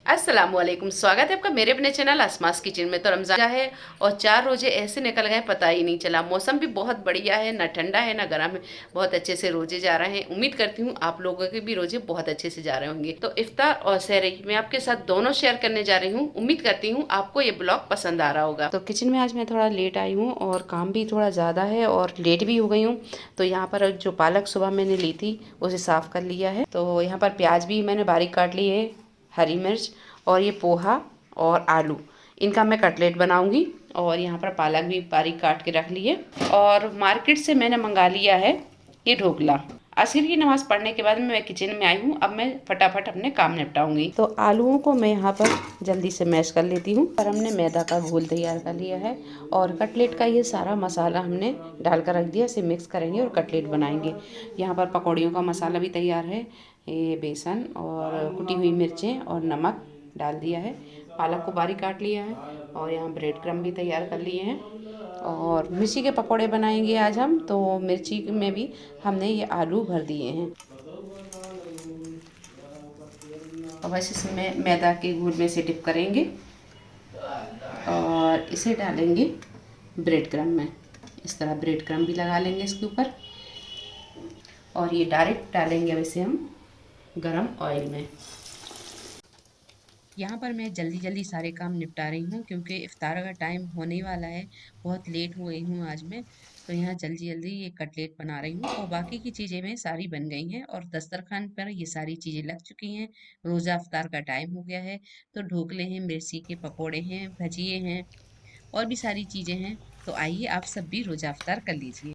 अस्सलामुअलैकुम, स्वागत है आपका मेरे अपने चैनल असमास किचन में। तो रमज़ान है और 4 रोजे ऐसे निकल गए पता ही नहीं चला। मौसम भी बहुत बढ़िया है, ना ठंडा है ना गर्म है, बहुत अच्छे से रोजे जा रहे हैं। उम्मीद करती हूँ आप लोगों के भी रोजे बहुत अच्छे से जा रहे होंगे। तो इफ्तार और सहरी मैं आपके साथ दोनों शेयर करने जा रही हूँ। उम्मीद करती हूँ आपको ये ब्लॉग पसंद आ रहा होगा। तो किचन में आज मैं थोड़ा लेट आई हूँ और काम भी थोड़ा ज़्यादा है और लेट भी हो गई हूँ। तो यहाँ पर जो पालक सुबह मैंने ली थी उसे साफ़ कर लिया है। तो यहाँ पर प्याज भी मैंने बारीक काट ली है, हरी मिर्च और ये पोहा और आलू, इनका मैं कटलेट बनाऊंगी। और यहाँ पर पालक भी बारीक काट के रख ली है। और मार्केट से मैंने मंगा लिया है ये ढोकला। असर की नमाज़ पढ़ने के बाद मैं किचन में आई हूँ। अब मैं फटाफट अपने काम निपटाऊंगी। तो आलूओं को मैं यहाँ पर जल्दी से मैश कर लेती हूँ। पर हमने मैदा का घोल तैयार कर लिया है और कटलेट का ये सारा मसाला हमने डालकर रख दिया। इसे मिक्स करेंगे और कटलेट बनाएंगे। यहाँ पर पकौड़ियों का मसाला भी तैयार है। ये बेसन और कुटी हुई मिर्चें और नमक डाल दिया है। पालक को बारीक काट लिया है और यहाँ ब्रेड क्रम्ब भी तैयार कर लिए हैं। और मिर्ची के पकौड़े बनाएंगे आज हम। तो मिर्ची में भी हमने ये आलू भर दिए हैं। और बस इसमें मैदा के घोल में से डिप करेंगे और इसे डालेंगे ब्रेड क्रम्ब में। इस तरह ब्रेड क्रम्ब भी लगा लेंगे इसके ऊपर। और ये डायरेक्ट डालेंगे अब इसे हम गरम ऑयल में। यहाँ पर मैं जल्दी जल्दी सारे काम निपटा रही हूँ क्योंकि इफ्तार का टाइम होने वाला है। बहुत लेट हो गई हूँ आज मैं। तो यहाँ जल्दी जल्दी ये कटलेट बना रही हूँ और बाकी की चीज़ें में सारी बन गई हैं और दस्तरखान पर ये सारी चीज़ें लग चुकी हैं। रोज़ा इफ्तार का टाइम हो गया है। तो ढोकले हैं, मिर्ची के पकोड़े हैं, भजिए हैं और भी सारी चीज़ें हैं। तो आइए आप सब भी रोज़ा इफ्तार कर लीजिए।